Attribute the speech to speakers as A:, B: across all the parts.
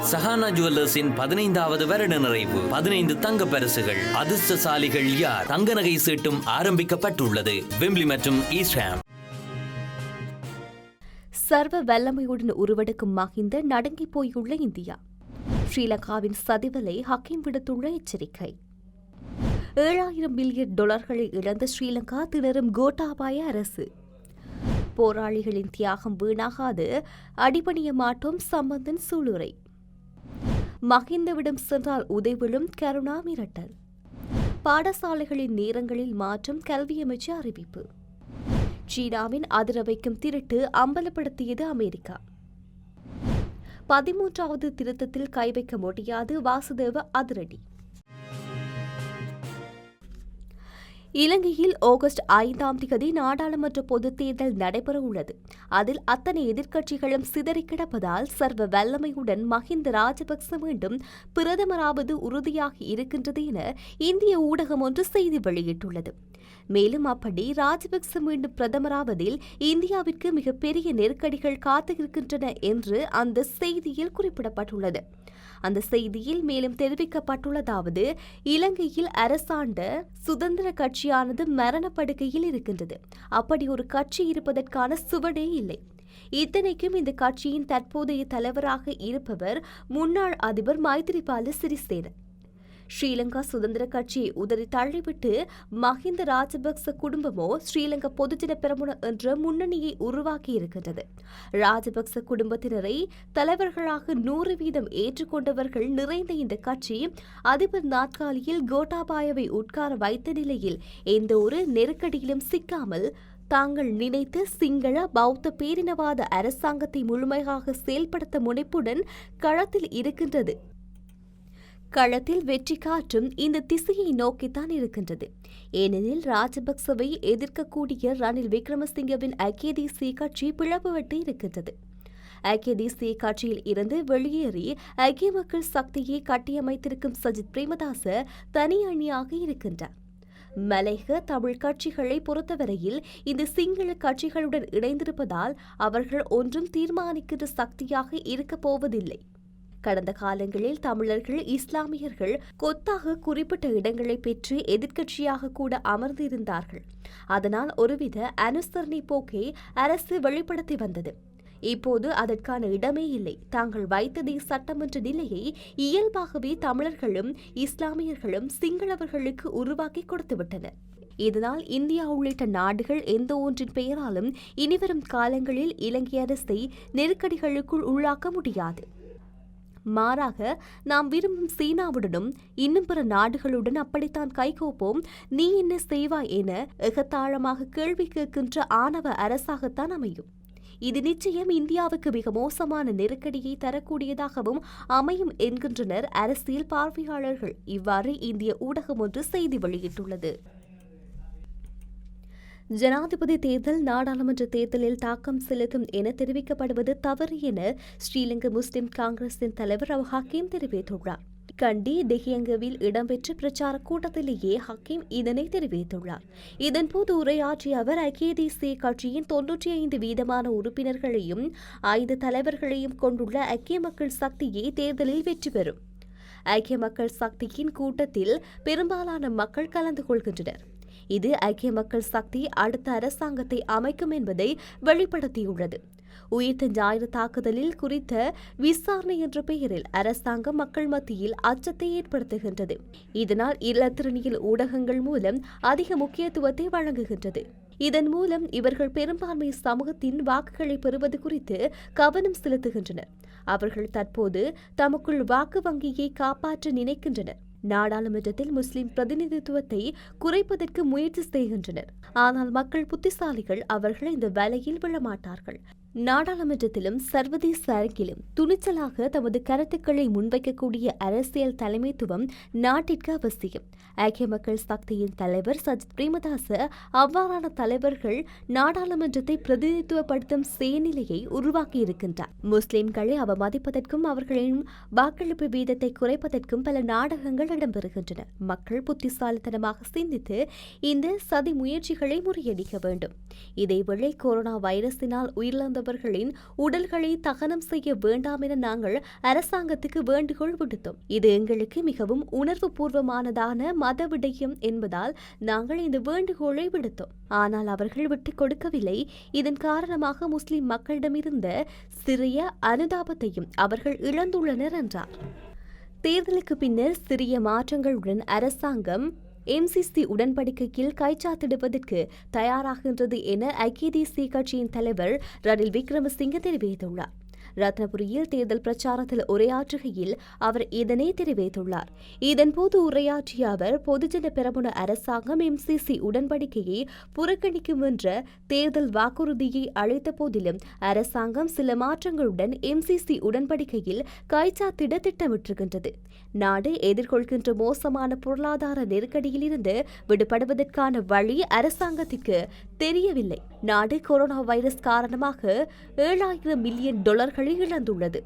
A: சஹானா ஜுவல்லர்ஸின் 15வது வருட நிறைவு. 15 தங்க பரிசுகள். அதிர்ஷ்டசாலிகள் யார்? தங்க நகை சீட்டும் ஆரம்பிக்கப்பட்டுள்ளது. வெம்பிளி மற்றும் ஈஸ்ட்ஹாம்.
B: சர்வ வல்லமையுடன் உருவெடுக்கும் மஹிந்த நடுங்கி போயுள்ள இந்தியா. ஸ்ரீலங்காவின் சதிவலை ஹக்கீம் விடுத்துள்ள எச்சரிக்கை. 7,000 பில்லியன் டாலர்களை இழந்த ஸ்ரீலங்கா திணறும் கோட்டாபாய அரசு. போராளிகளின் தியாகம் வீணாகாது, அடிபணிய மாட்டோம் சம்பந்தன் சூளுரை. மஹிந்தவிடம் சென்றால் உதைவிழும் கருணா மிரட்டல். பாடசாலைகளின் நேரங்களில் மாற்றம் கல்வி அமைச்சு அறிவிப்பு. சீனாவின் அதிர வைக்கும் திருட்டு அம்பலப்படுத்தியது அமெரிக்கா. 13வது திருத்தத்தில் கை வைக்க முடியாது, வாசுதேவ அதிரடி. இலங்கையில் ஆகஸ்ட் 5ஆம் தேதி நாடாளுமன்ற பொதுத் தேர்தல் நடைபெற உள்ளது. அதில் அத்தனை எதிர்க்கட்சிகளும் சிதறி கிடப்பதால் சர்வ வல்லமையுடன் மஹிந்த ராஜபக்ச மீண்டும் பிரதமராவது உறுதியாகி இருக்கின்றது என இந்திய ஊடகம் ஒன்று செய்தி வெளியிட்டுள்ளது. மேலும் அப்படி ராஜபக்ச மீண்டும் பிரதமராவதில் இந்தியாவிற்கு மிகப்பெரிய நெருக்கடிகள் காத்திருக்கின்றன என்று அந்த செய்தியில் குறிப்பிடப்பட்டுள்ளது. அந்த செய்தியில் மேலும் தெரிவிக்கப்பட்டுள்ளதாவது, இலங்கையில் அரசாண்ட சுதந்திர கட்சியானது மரணப்படுக்கையில் இருக்கின்றது. அப்படி ஒரு கட்சி இருப்பதற்கான சுவடே இல்லை. இத்தனைக்கும் இந்த கட்சியின் தற்போதைய தலைவராக இருப்பவர் முன்னாள் அதிபர் மைத்திரிபால சிறிசேன. ஸ்ரீலங்கா சுதந்திர கட்சியை உதறி தள்ளிவிட்டு மஹிந்த ராஜபக்ச குடும்பமோ ஸ்ரீலங்கா பொதுஜன பெரமுன என்ற முன்னணியை உருவாக்கி இருக்கின்றது. ராஜபக்ச குடும்பத்தினரை தலைவர்களாக 100% ஏற்றுக்கொண்டவர்கள் நிறைந்த இந்த கட்சி அதிபர் நாற்காலியில் கோட்டாபாயவை உட்கார வைத்த நிலையில் எந்த ஒரு நெருக்கடியிலும் சிக்காமல் தாங்கள் நினைத்த சிங்கள பௌத்த பேரினவாத அரசாங்கத்தை முழுமையாக செயல்படுத்த முனைப்புடன் களத்தில் இருக்கின்றது. களத்தில் வெற்றி காற்றும் இந்த திசையை நோக்கித்தான் இருக்கின்றது. ஏனெனில் ராஜபக்சவை எதிர்க்கக்கூடிய ரணில் விக்ரமசிங்கவின் ஐக்கிய தேசிய கட்சி பிளவுபட்டு இருக்கின்றது. ஐக்கிய தேசிய கட்சியில் இருந்து வெளியேறி ஐக்கிய மக்கள் சக்தியை கட்டியமைத்திருக்கும் சஜித் பிரேமதாச தனி அணியாக இருக்கின்றார். மலையக தமிழ் கட்சிகளை பொறுத்தவரையில் இந்த சிங்கள கட்சிகளுடன் இணைந்திருப்பதால் அவர்கள் ஒன்றும் தீர்மானிக்கின்ற சக்தியாக இருக்கப் போவதில்லை. கடந்த காலங்களில் தமிழர்கள் இஸ்லாமியர்கள் கொத்தாக குறிப்பிட்ட இடங்களை பெற்று எதிர்க்கட்சியாக கூட அமர்ந்திருந்தார்கள். அதனால் ஒருவித அனுசரணை போக்கை அரசு வெளிப்படுத்தி வந்தது. இப்போது அதற்கான இடமே இல்லை. தாங்கள் வைத்ததை சட்டமன்ற நிலையை இயல்பாகவே தமிழர்களும் இஸ்லாமியர்களும் சிங்களவர்களுக்கு உருவாக்கி கொடுத்துவிட்டனர். இதனால் இந்தியா உள்ளிட்ட நாடுகள் எந்த ஒன்றின் பெயராலும் இனிவரும் காலங்களில் இலங்கை அரசை நெருக்கடிகளுக்குள் உள்ளாக்க முடியாது. மாறாக நாம் விரும்பும் சீனாவுடனும் இன்னும் பிற நாடுகளுடன் அப்படித்தான் கைகோப்போம், நீ என்ன செய்வாய் என எகத்தாளமாக கேள்வி கேட்கின்ற ஆணவ அரசாகத்தான் அமையும். இது நிச்சயம் இந்தியாவுக்கு மிக மோசமான நெருக்கடியை தரக்கூடியதாகவும் அமையும் என்கின்றனர் அரசியல் பார்வையாளர்கள். இவ்வாறு இந்திய ஊடகம் ஒன்று செய்தி வெளியிட்டுள்ளது. ஜனாதிபதி தேர்தல் நாடாளுமன்ற தேர்தலில் தாக்கம் செலுத்தும் என தெரிவிக்கப்படுவது தவறு என ஸ்ரீலங்கா முஸ்லிம் காங்கிரசின் தலைவர் ஹக்கீம் தெரிவித்துள்ளார். கண்டி தெஹியங்கவில் இடம்பெற்ற பிரச்சார கூட்டத்திலேயே ஹக்கீம் இதனை தெரிவித்துள்ளார். இதன்போது உரையாற்றிய அவர் ஐக்கிய தேசிய கட்சியின் 95% உறுப்பினர்களையும் 5 தலைவர்களையும் கொண்டுள்ள ஐக்கிய மக்கள் சக்தியே தேர்தலில் வெற்றி பெறும். ஐக்கிய மக்கள் சக்தியின் கூட்டத்தில் பெரும்பாலான மக்கள் கலந்து கொள்கின்றனர். இது ஐக்கிய மக்கள் சக்தி அடுத்த அரசாங்கத்தை அமைக்கும் என்பதை வெளிப்படுத்தியுள்ளது. உயிர்த்த ஞாயிறு தாக்குதலில் குறித்த விசாரணை என்ற பெயரில் அரசாங்கம் மக்கள் மத்தியில் அச்சத்தை ஏற்படுத்துகின்றது. இதனால் இலத்திரனியல் ஊடகங்கள் மூலம் அதிக முக்கியத்துவத்தை வழங்குகின்றது. இதன் மூலம் இவர்கள் பெரும்பான்மை சமூகத்தின் வாக்குகளை பெறுவது குறித்து கவனம் செலுத்துகின்றனர். அவர்கள் தற்போது தமக்குள் வாக்கு வங்கியை காப்பாற்ற நினைக்கின்றனர். நாடாளுமன்றத்தில் முஸ்லிம் பிரதிநிதித்துவத்தை குறைப்பதற்கு முயற்சி செய்கின்றனர். ஆனால் மக்கள் புத்திசாலிகள், அவர்கள் இந்த வேலையில் விழமாட்டார்கள். நாடாளுமன்றத்திலும் சர்வதேச அரங்கிலும் துணிச்சலாக தமது கருத்துக்களை முன்வைக்கக்கூடிய அரசியல் தலைமைத்துவம் நாட்டிற்கு அவசியம். ஐக்கிய மக்கள் சக்தியின் தலைவர் சஜித் பிரேமதாச அவ்வாறான தலைவர்கள் நாடாளுமன்றத்தை பிரதிநிதித்துவப்படுத்தும் செயல்நிலையை உருவாக்கியிருக்கின்றார். முஸ்லிம்களை அவமதிப்பதற்கும் அவர்களின் வாக்களிப்பு வீதத்தை குறைப்பதற்கும் பல நாடகங்கள் இடம்பெறுகின்றன. மக்கள் புத்திசாலித்தனமாக சிந்தித்து இந்த சதி முயற்சிகளை முறியடிக்க வேண்டும். இதேவேளை கொரோனா வைரஸினால் உயிரிழந்த மாண்டவர்களின் உடல்களை தகனம் செய்ய வேண்டாம் என நாங்கள் அரசாங்கத்துக்கு வேண்டுகோள் விடுத்தோம். இது எங்களுக்கு மிகவும் உணர்வு பூர்வமானதான மத விடயம் என்பதால் நாங்கள் இந்த வேண்டுகோளை விடுத்தோம். ஆனால் அவர்கள் விட்டுக் கொடுக்கவில்லை. இதன் காரணமாக முஸ்லிம் மக்களிடமிருந்த சிறிய அனுதாபத்தையும் அவர்கள் இழந்துள்ளனர் என்றார். தேர்தலுக்கு பின்னர் சிறிய மாற்றங்களுடன் அரசாங்கம் MCC உடன்படிக்கையில் கைச்சாத்திடுவதற்கு தயாராகின்றது என ஐக்கிய தேசிய கட்சியின் தலைவர் ரணில் விக்ரமசிங்க தெரிவித்துள்ளார். ரத்னபுரியில் தேர்தல் பிரச்சாரத்தில் உரையாற்றுகையில் அவர் இதனை தெரிவித்துள்ளார். இதன்போது உரையாற்றிய அவர் பொதுஜன பெரமுன அரசாங்கம் MCC உடன்படிக்கையை புறக்கணிக்கும் என்ற தேர்தல் வாக்குறுதியை அளித்த போதிலும் அரசாங்கம் சில மாற்றங்களுடன் MCC உடன்படிக்கையில் கைச்சாத்திட திட்டமிட்டிருக்கின்றது. நாடு எதிர்கொள்கின்ற மோசமான பொருளாதார நெருக்கடியிலிருந்து விடுபடுவதற்கான வழி அரசாங்கத்திற்கு தெரியவில்லை. நாடு கொரோனா வைரஸ் காரணமாக $7,000 மில்லியன் இழந்துள்ளது.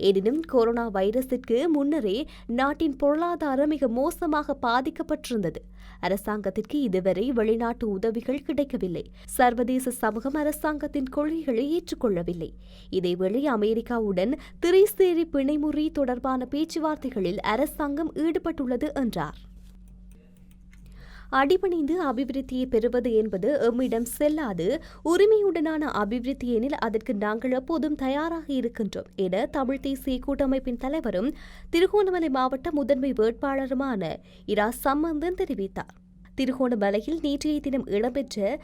B: எனினும் கொரோனா வைரஸிற்கு முன்னரே நாட்டின் பொருளாதாரம் மிக மோசமாக பாதிக்கப்பட்டிருந்தது. அரசாங்கத்திற்கு இதுவரை வெளிநாட்டு உதவிகள் கிடைக்கவில்லை. சர்வதேச சமூகம் அரசாங்கத்தின் கொள்கைகளை ஏற்றுக்கொள்ளவில்லை. இதேவேளை அமெரிக்காவுடன் திரைசேரி பிணைமுறி தொடர்பான பேச்சுவார்த்தைகளில் அரசாங்கம் ஈடுபட்டுள்ளது என்றார். அடிபணிந்து அபிவிருத்தியை பெறுவது என்பது எம்மிடம் செல்லாது. உரிமையுடனான அபிவிருத்தி எனில் அதற்கு நாங்கள் எப்போதும் தயாராக இருக்கின்றோம் என தமிழ் தேசிய கூட்டமைப்பின் தலைவரும் திருகோணமலை மாவட்ட முதன்மை வேட்பாளருமான இரா சம்பந்தன் தெரிவித்தார். திருகோணமலையில் நேற்றைய தினம் இடம்பெற்ற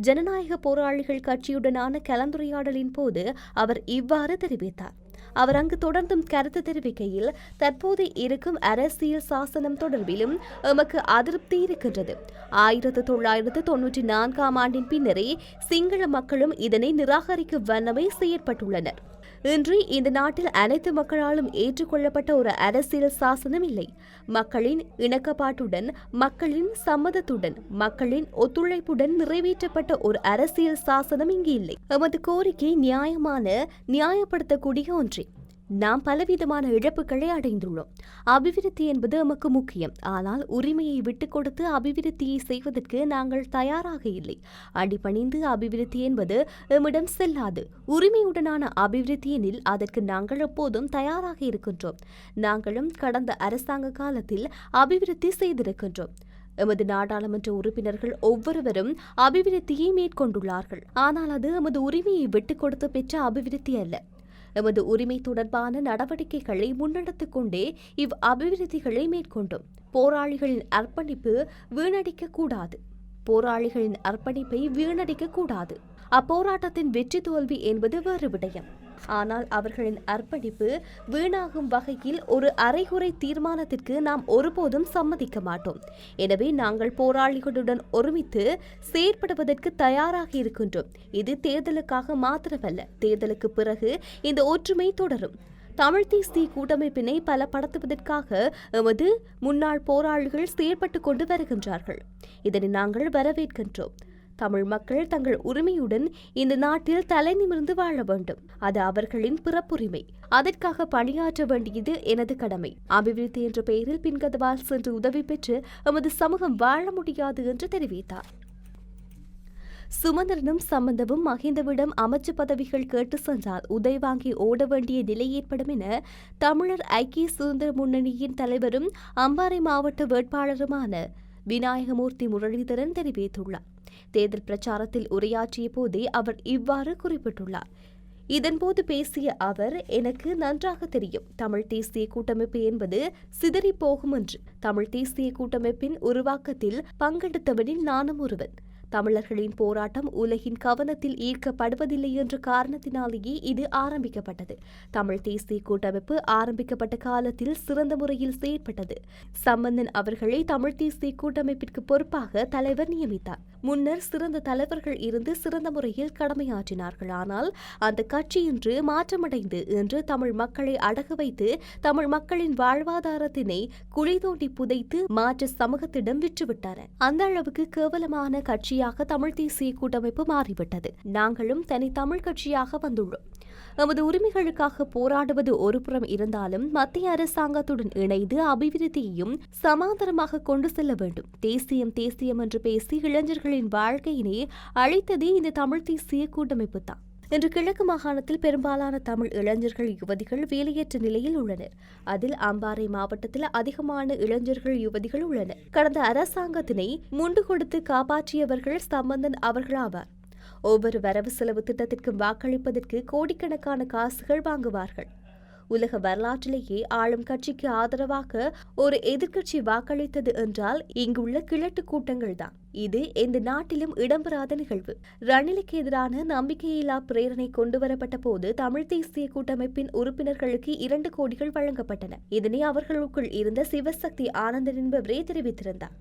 B: ஜனநாயக போராளிகள் கட்சியுடனான கலந்துரையாடலின் போது அவர் இவ்வாறு தெரிவித்தார். அவர் அங்கு தொடர்ந்தும் கருத்து தெரிவிக்கையில், தற்போது இருக்கும் அரசியல் சாசனம் தொடர்பிலும் எமக்கு அதிருப்தி இருக்கின்றது. 1994 ஆண்டின் பின்னரே சிங்கள மக்களும் இதனை நிராகரிக்கும் வண்ணமே செயற்பட்டுள்ளனர். இன்று இந்த நாட்டில் அனைத்து மக்களாலும் ஏற்றுக்கொள்ளப்பட்ட ஒரு அரசியல் சாசனம் இல்லை. மக்களின் இணக்கப்பாட்டுடன், மக்களின் சம்மதத்துடன், மக்களின் ஒத்துழைப்புடன் நிறைவேற்றப்பட்ட ஒரு அரசியல் சாசனம் இங்கு இல்லை. எமது கோரிக்கை நியாயமான, நியாயப்படுத்தக்கூடிய ஒன்றே. நாம் பலவிதமான இழப்புகளை அடைந்துள்ளோம். அபிவிருத்தி என்பது எமக்கு முக்கியம். ஆனால் உரிமையை விட்டுக் கொடுத்து அபிவிருத்தியை செய்வதற்கு நாங்கள் தயாராக இல்லை. அடிபணிந்து அபிவிருத்தி என்பது எம்மிடம் செல்லாது. உரிமையுடனான அபிவிருத்தி எனில் அதற்கு நாங்கள் எப்போதும் தயாராக இருக்கின்றோம். நாங்களும் கடந்த அரசாங்க காலத்தில் அபிவிருத்தி செய்திருக்கின்றோம். எமது நாடாளுமன்ற உறுப்பினர்கள் ஒவ்வொருவரும் அபிவிருத்தியை மேற்கொண்டுள்ளார்கள். ஆனால் அது எமது உரிமையை விட்டுக் கொடுத்து பெற்ற அபிவிருத்தி அல்ல. எமது உரிமை தொடர்பான நடவடிக்கைகளை முன்னெடுத்துக் கொண்டே இவ் அபிவிருத்திகளை மேற்கொண்டோம். போராளிகளின் அர்ப்பணிப்பு வீணடிக்கக்கூடாது. போராளிகளின் அர்ப்பணிப்பை வீணடிக்கக்கூடாது. அப்போராட்டத்தின் வெற்றி தோல்வி என்பது வேறு விடயம். ஆனால் அவர்களின் அர்ப்பணிப்பு வீணாகும் வகையில் ஒரு அரைகுறை தீர்மானத்திற்கு நாம் ஒருபோதும் சம்மதிக்க மாட்டோம். எனவே நாங்கள் போராளிகளுடன் ஒருமித்து செயற்படுவதற்கு தயாராக இருக்கின்றோம். இது தேர்தலுக்காக மாத்திரமல்ல, தேர்தலுக்கு பிறகு இந்த ஒற்றுமை தொடரும். தமிழ் தேசிய கூட்டமைப்பினை பலப்படுத்துவதற்காக எமது முன்னாள் போராளிகள் செயற்பட்டுக் கொண்டு வருகின்றார்கள். இதனை நாங்கள் வரவேற்கின்றோம். தமிழ் மக்கள் தங்கள் உரிமையுடன் இந்த நாட்டில் தலை நிமிர்ந்து வாழ வேண்டும். அது அவர்களின் பிறப்புரிமை. அதற்காக பணியாற்ற வேண்டியது எனது கடமை. அபிவிருத்தி என்ற பெயரில் பின்கதவால் சென்று உதவி பெற்று எமது சமூகம் வாழ முடியாது என்று தெரிவித்தார். சுமந்திரனும் சம்பந்தவும் மஹிந்தவிடம் அமைச்சு பதவிகள் கேட்டு சென்றால் உதை வாங்கி ஓட வேண்டிய நிலை ஏற்படும் என தமிழர் ஐக்கிய சுதந்திர முன்னணியின் தலைவரும் அம்பாறை மாவட்ட வேட்பாளருமான விநாயகமூர்த்தி முரளிதரன் தெரிவித்துள்ளார். தேர்தல் பிரச்சாரத்தில் உரையாற்றிய போதே அவர் இவ்வாறு குறிப்பிட்டுள்ளார். இதன்போது பேசிய அவர், எனக்கு நன்றாக தெரியும் தமிழ் தேசிய கூட்டமைப்பு என்பது சிதறி போகும் என்று. தமிழ் தேசிய கூட்டமைப்பின் உருவாக்கத்தில் பங்கெடுத்தவனில் நானும் ஒருவன். தமிழர்களின் போராட்டம் உலகின் கவனத்தில் ஈர்க்கப்படுவதில்லை என்ற காரணத்தினாலேயே இது ஆரம்பிக்கப்பட்டது. தமிழ் தேசிய கூட்டமைப்பு ஆரம்பிக்கப்பட்ட காலத்தில் சிறந்த முறையில் செயற்பட்டது. சம்பந்தன் அவர்களை தமிழ் தேசிய கூட்டமைப்பிற்கு பொறுப்பாக தலைவர் நியமித்தார். முன்னர் சிறந்த தலைவர்கள் இருந்து சிறந்த முறையில் கடமையாற்றினார்கள். ஆனால் அந்த கட்சி இன்று மாற்றமடைந்து இன்று தமிழ் மக்களை அடகு வைத்து தமிழ் மக்களின் வாழ்வாதாரத்தினை குழி தோண்டி புதைத்து மாற்று சமூகத்திடம் விற்றுவிட்டனர். அந்த அளவுக்கு கேவலமான கட்சியாக தமிழ் தேசிய கூட்டமைப்பு மாறிவிட்டது. நாங்களும் தனி தமிழ் கட்சியாக வந்துள்ளோம். எமது உரிமைகளுக்காக போராடுவது ஒருபுறம் இருந்தாலும் மத்திய அரசாங்கத்துடன் இணைந்து அபிவிருத்தியையும் சமாந்தரமாக கொண்டு செல்ல வேண்டும். தேசியம் தேசியம் என்று பேசி இளைஞர்களின் வாழ்க்கையினை அழித்ததே இந்த தமிழ் தேசிய கூட்டமைப்பு தான். இன்று கிழக்கு மாகாணத்தில் பெரும்பாலான தமிழ் இளைஞர்கள் யுவதிகள் வேலையற்ற நிலையில் உள்ளனர். அதில் அம்பாறை மாவட்டத்தில் அதிகமான இளைஞர்கள் யுவதிகள் உள்ளனர். கடந்த அரசாங்கத்தினை முண்டு கொடுத்து காப்பாற்றியவர்கள் சம்பந்தன் அவர்களாவார். ஒவ்வொரு வரவு செலவு திட்டத்திற்கும் வாக்களிப்பதற்கு கோடிக்கணக்கான காசுகள் வாங்குவார்கள். உலக வரலாற்றிலேயே ஆளும் கட்சிக்கு ஆதரவாக ஒரு எதிர்க்கட்சி வாக்களித்தது என்றால் இங்குள்ள கிழட்டு கூட்டங்கள்தான். இது எந்த நாட்டிலும் இடம்பெறாத நிகழ்வு. ரணிலுக்கு எதிரான நம்பிக்கையில்லா பிரேரணை கொண்டுவரப்பட்ட போது தமிழ் தேசிய கூட்டமைப்பின் உறுப்பினர்களுக்கு 2 கோடிகள் வழங்கப்பட்டன. இதனை அவர்களுக்குள் இருந்த சிவசக்தி ஆனந்தன் என்பவரே தெரிவித்திருந்தார்.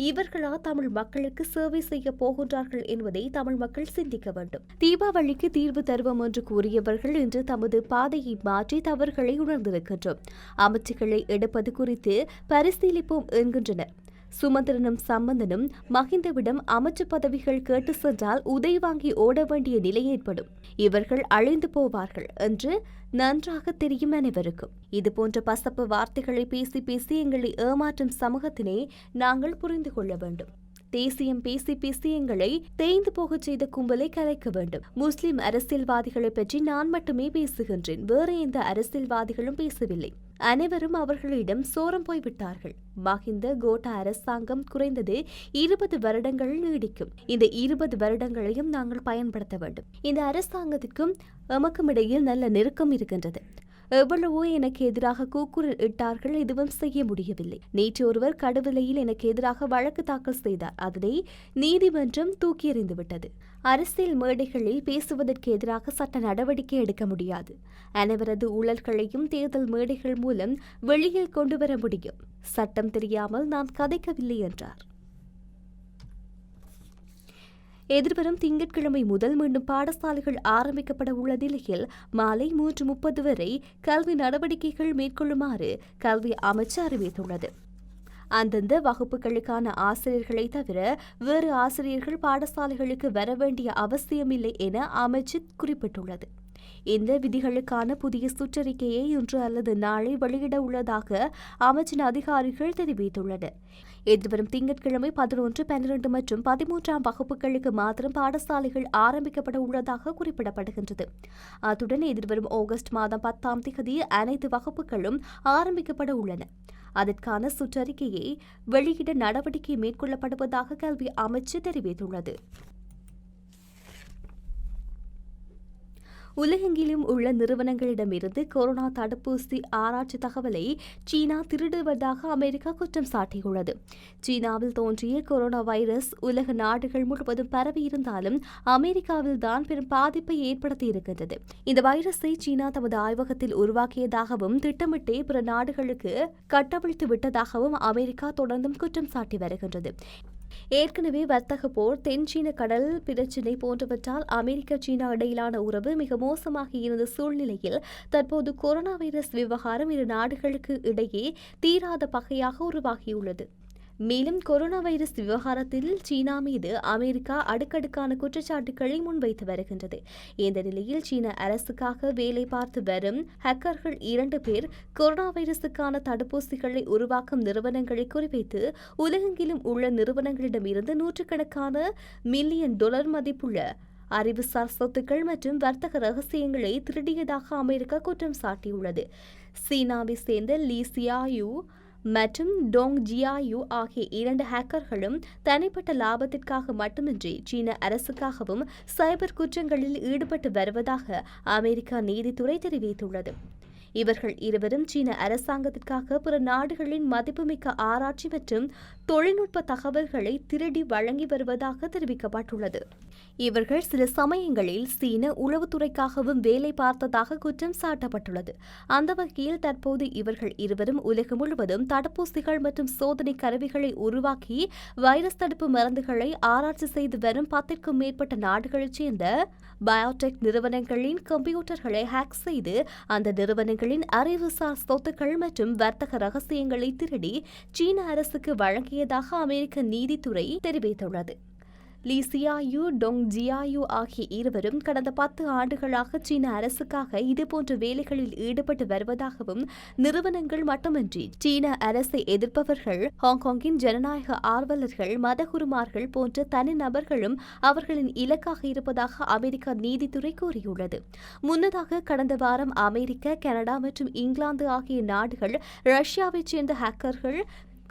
B: இவர்களா தமிழ் மக்களுக்கு சேவை செய்ய போகின்றார்கள் என்பதை தமிழ் மக்கள் சிந்திக்க வேண்டும். தீபாவளிக்கு தீர்வு தருவோம் என்று கூறியவர்கள் இன்று தமது பாதையை மாற்றி தவறுகளை உணர்ந்திருக்கின்றோம். அமைச்சுக்களை எடுப்பது குறித்து பரிசீலிப்போம் என்கின்றனர். சுமந்திரனும் சம்பந்தனும் மஹிந்தவிடம் அமைச்சு பதவிகள் கேட்டு சென்றால் உதை வாங்கி ஓட வேண்டிய நிலை ஏற்படும். இவர்கள் அழிந்து போவார்கள் என்று நன்றாக தெரியும் அனைவருக்கும். இதுபோன்ற பசப்பு வார்த்தைகளை பேசி பேசி எங்களை ஏமாற்றும் சமூகத்தினை நாங்கள் புரிந்து கொள்ள வேண்டும். தேசியம் பேசி பேசி எங்களை தேய்ந்து போகச் செய்த கும்பலை கலைக்க வேண்டும். முஸ்லிம் அரசியல்வாதிகளை பற்றி நான் மட்டுமே பேசுகின்றேன். வேறு எந்த அரசியல்வாதிகளும் பேசவில்லை. அனைவரும் அவர்களிடம் சோரம் போய்விட்டார்கள். மஹிந்த கோட்டா அரசாங்கம் குறைந்தது 20 வருடங்கள் நீடிக்கும். இந்த 20 வருடங்களையும் நாங்கள் பயன்படுத்த வேண்டும். இந்த அரசாங்கத்திற்கும் எமக்கும் இடையில் நல்ல நெருக்கம் இருக்கின்றது. எவ்வளவோ எனக்கு எதிராக கூக்குரல் இட்டார்கள், எதுவும் செய்ய முடியவில்லை. நேற்று ஒருவர் கடுவிலையில் எனக்கு எதிராக வழக்கு தாக்கல் செய்தார். அதனை நீதிமன்றம் தூக்கி எறிந்துவிட்டது. அரசியல் மேடைகளில் பேசுவதற்கு எதிராக சட்ட நடவடிக்கை எடுக்க முடியாது. அனைவரது ஊழல்களையும் தேர்தல் மேடைகள் மூலம் வெளியில் கொண்டு வர முடியும். சட்டம் தெரியாமல் நான் கதைக்கவில்லை என்றார். எதிர்வரும் திங்கட்கிழமை முதல் மீண்டும் பாடசாலைகள் ஆரம்பிக்கப்பட உள்ள நிலையில் மாலை 3:30 வரை கல்வி நடவடிக்கைகள் மேற்கொள்ளுமாறு கல்வி அமைச்சு அறிவித்துள்ளது. அந்தந்த வகுப்புகளுக்கான ஆசிரியர்களை தவிர வேறு ஆசிரியர்கள் பாடசாலைகளுக்கு வர வேண்டிய அவசியமில்லை என அமைச்சு குறிப்பிட்டுள்ளது. இந்த விதிகளுக்கான புதிய சுற்றறிக்கையை இன்று அல்லது நாளை வெளியிட உள்ளதாக அமைச்சின் அதிகாரிகள் தெரிவித்துள்ளனர். எதிர்வரும் திங்கட்கிழமை 11, 12 மற்றும் 13ஆம் வகுப்புகளுக்கு மாத்திரம் பாடசாலைகள் ஆரம்பிக்கப்பட உள்ளதாக குறிப்பிடப்படுகின்றது. அத்துடன் எதிர்வரும் ஆகஸ்ட் மாதம் 10ஆம் தேதி அனைத்து வகுப்புகளும் ஆரம்பிக்கப்பட உள்ளன. அதற்கான சுற்றறிக்கையை வெளியிட நடவடிக்கை மேற்கொள்ளப்படுவதாக கல்வி அமைச்சு தெரிவித்துள்ளது. உலகெங்கிலும் உள்ள நிறுவனங்களிடமிருந்து கொரோனா தடுப்பூசி ஆராய்ச்சி தகவலை சீனா திருடுவதாக அமெரிக்கா குற்றம் சாட்டியுள்ளது. சீனாவில் தோன்றிய கொரோனா வைரஸ் உலக நாடுகள் முழுவதும் பரவியிருந்தாலும் அமெரிக்காவில் தான் பெரும் பாதிப்பை ஏற்படுத்தியிருக்கின்றது. இந்த வைரஸை சீனா தமது ஆய்வகத்தில் உருவாக்கியதாகவும் திட்டமிட்டே பிற நாடுகளுக்கு கட்டவிழ்த்து விட்டதாகவும் அமெரிக்கா தொடர்ந்தும் குற்றம் சாட்டி வருகின்றது. ஏற்கனவே வர்த்தக போர், தென் சீன கடல் பிரச்சினை போன்றவற்றால் அமெரிக்கா சீனா இடையிலான உறவு மிக மோசமாக இருந்த சூழ்நிலையில் தற்போது கொரோனா வைரஸ் விவகாரம் இரு நாடுகளுக்கு இடையே தீராத பகையாக உருவாகியுள்ளது. மேலும் கொரோனா வைரஸ் விவகாரத்தில் சீனா மீது அமெரிக்கா அடுக்கடுக்கான குற்றச்சாட்டுகளை முன்வைத்து வருகின்றது. இந்த நிலையில் சீன அரசுக்காக வேலை பார்த்து வரும் ஹேக்கர்கள் 2 பேர் கொரோனா வைரசுக்கான தடுப்பூசிகளை உருவாக்கும் நிறுவனங்களை குறிவைத்து உலகெங்கிலும் உள்ள நிறுவனங்களிடமிருந்து நூற்றுக்கணக்கான மில்லியன் டாலர் மதிப்புள்ள அறிவுசார் சொத்துக்கள் மற்றும் வர்த்தக ரகசியங்களை திருடியதாக அமெரிக்கா குற்றம் சாட்டியுள்ளது. சீனாவை சேர்ந்த லீ சியாயூ மற்றும் டோங் ஜியாயூ ஆகிய 2 ஹேக்கர்களும் தனிப்பட்ட லாபத்திற்காக மட்டுமின்றி சீன அரசுக்காகவும் சைபர் குற்றங்களில் ஈடுபட்டு வருவதாக அமெரிக்கா நீதித்துறை தெரிவித்துள்ளது. இவர்கள் இருவரும் சீன அரசாங்கத்திற்காக பிற நாடுகளின் மதிப்புமிக்க ஆராய்ச்சி மற்றும் தொழில்நுட்ப தகவல்களை திருடி வழங்கி வருவதாக தெரிவிக்கப்பட்டுள்ளது. இவர்கள் சில சமயங்களில் சீன உளவுத்துறைக்காகவும் வேலை பார்த்ததாக குற்றம் சாட்டப்பட்டுள்ளது. அந்த வகையில் தற்போது இவர்கள் இருவரும் உலகம் முழுவதும் தடுப்பூசிகள் மற்றும் சோதனை கருவிகளை உருவாக்கி வைரஸ் தடுப்பு மருந்துகளை ஆராய்ச்சி செய்து வரும் 10க்கும் மேற்பட்ட நாடுகளைச் சேர்ந்த பயோடெக் நிறுவனங்களின் கம்ப்யூட்டர்களை ஹேக் செய்து அந்த நிறுவனங்களின் அறிவுசார் சொத்துக்கள் மற்றும் வர்த்தக ரகசியங்களை திருடி சீன அரசுக்கு வழங்கியதாக அமெரிக்க நீதித்துறை தெரிவித்துள்ளது. லீ சியாயு, டொங் ஜியாயு ஆகிய இருவரும் கடந்த 10 ஆண்டுகளாக சீன அரசுக்காக இதுபோன்ற வேலைகளில் ஈடுபட்டு வருவதாகவும் நிறுவனங்கள் மட்டுமின்றி சீன அரசை எதிர்ப்பவர்கள், ஹாங்காங்கின் ஜனநாயக ஆர்வலர்கள், மதகுருமார்கள் போன்ற தனிநபர்களும் அவர்களின் இலக்காக இருப்பதாக அமெரிக்க நீதித்துறை கூறியுள்ளது. முன்னதாக கடந்த வாரம் அமெரிக்கா, கனடா மற்றும் இங்கிலாந்து ஆகிய நாடுகள் ரஷ்யாவைச் சேர்ந்த ஹேக்கர்கள்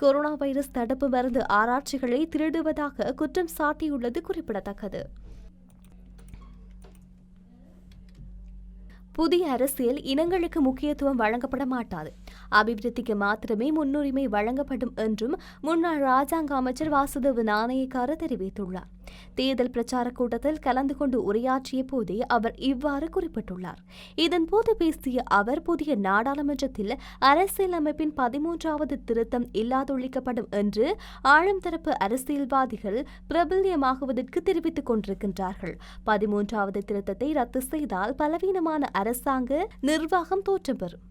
B: கொரோனா வைரஸ் தடுப்பு மருந்து ஆராய்ச்சிகளை திருடுவதாக குற்றம் சாட்டியுள்ளது குறிப்பிடத்தக்கது. புதிய அரசியல் இனங்களுக்கு முக்கியத்துவம் வழங்கப்பட மாட்டாது, அபிவிருத்திக்கு மாத்திரமே முன்னுரிமை வழங்கப்படும் என்றும் முன்னாள் ராஜாங்க அமைச்சர் வாசுதேவ நாணயக்கார தெரிவித்துள்ளார். தேர்தல் பிரச்சார கூட்டத்தில் கலந்து கொண்டு உரையாற்றிய போதே அவர் இவ்வாறு குறிப்பிட்டுள்ளார். இதன்போது பேசிய அவர், புதிய நாடாளுமன்றத்தில் அரசியலமைப்பின் 13வது திருத்தம் இல்லாதொழிக்கப்படும் என்று ஆளும் தரப்பு அரசியல்வாதிகள் பிரபல்யமாகுவதற்கு தெரிவித்துக் கொண்டிருக்கின்றார்கள். 13வது திருத்தத்தை ரத்து செய்தால் பலவீனமான அரசாங்க நிர்வாகம் தோற்றம் பெறும்.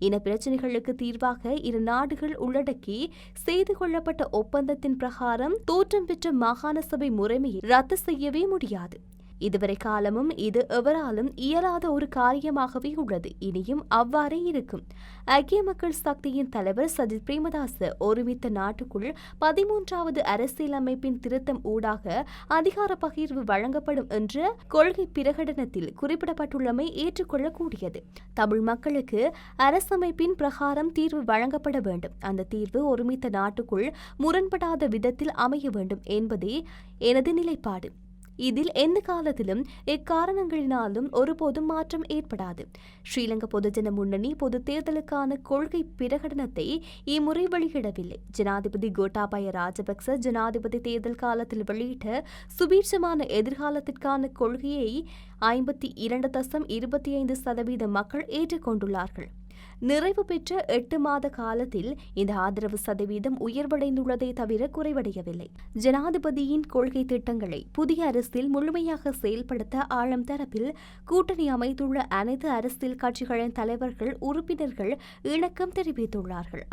B: இன பிரச்சினைகளுக்கு தீர்வாக இரு நாடுகள் உள்ளடக்கி செய்து கொள்ளப்பட்ட ஒப்பந்தத்தின் பிரகாரம் தோற்றம் பெற்ற மாகாண சபை முறைமையை ரத்து செய்யவே முடியாது. இதுவரை காலமும் இது எவராலும் இயலாத ஒரு காரியமாகவே உள்ளது. இனியும் அவ்வாறே இருக்கும். ஐக்கிய மக்கள் சக்தியின் தலைவர் சஜித் பிரேமதாச ஒருமித்த நாட்டுக்குள் 13வது அரசியலமைப்பின் திருத்தம் ஊடாக அதிகார பகிர்வு வழங்கப்படும் என்ற கொள்கை பிரகடனத்தில் குறிப்பிடப்பட்டுள்ளமை ஏற்றுக்கொள்ளக்கூடியது. தமிழ் மக்களுக்கு அரசமைப்பின் பிரகாரம் தீர்வு வழங்கப்பட வேண்டும். அந்த தீர்வு ஒருமித்த நாட்டுக்குள் முரண்படாத விதத்தில் அமைய வேண்டும் என்பதே எனது நிலைப்பாடு. இதில் எந்த காலத்திலும் எக்காரணங்களினாலும் ஒருபோதும் மாற்றம் ஏற்படாது. ஸ்ரீலங்கா பொதுஜன முன்னணி பொது தேர்தலுக்கான கொள்கை பிரகடனத்தை இம்முறை வெளியிடவில்லை. ஜனாதிபதி கோட்டாபய ராஜபக்ச ஜனாதிபதி தேர்தல் காலத்தில் வெளியிட்ட சுபீட்சமான எதிர்காலத்திற்கான கொள்கையை 52.25% மக்கள் ஏற்றுக்கொண்டுள்ளார்கள். நிறைவு பெற்ற 8 மாத காலத்தில் இந்த ஆதரவு சதவீதம் உயர்வடைந்துள்ளதை தவிர குறைவடையவில்லை. ஜனாதிபதியின் கொள்கை திட்டங்களை புதிய அரசில் முழுமையாக செயல்படுத்த ஆளும் தரப்பில் கூட்டணி அமைத்துள்ள அனைத்து அரசியல் கட்சிகளின் தலைவர்கள், உறுப்பினர்கள் இணக்கம் தெரிவித்துள்ளார்கள்.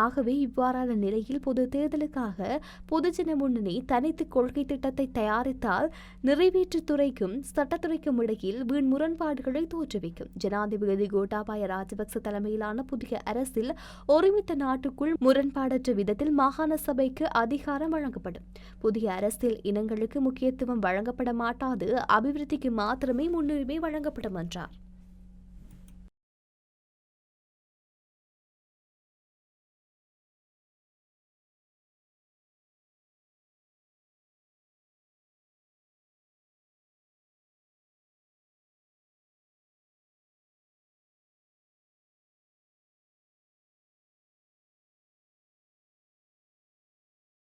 B: ஆகவே இவ்வாறான நிலையில் பொது தேர்தலுக்காக பொதுஜன முன்னணி தனித்து கொள்கை திட்டத்தை தயாரித்தால் நிறைவேற்றுத்துறைக்கும் சட்டத்துறைக்கும் இடையில் வீண் முரண்பாடுகளை தோற்றுவிக்கும். ஜனாதிபதி கோட்டாபய ராஜபக்ச தலைமையிலான புதிய அரசில் ஒருமித்த நாட்டுக்குள் முரண்பாடற்ற விதத்தில் மாகாண சபைக்கு அதிகாரம் வழங்கப்படும். புதிய அரசியல் இனங்களுக்கு முக்கியத்துவம் வழங்கப்பட மாட்டாது, அபிவிருத்திக்கு மாத்திரமே முன்னுரிமை வழங்கப்படும் என்றார்.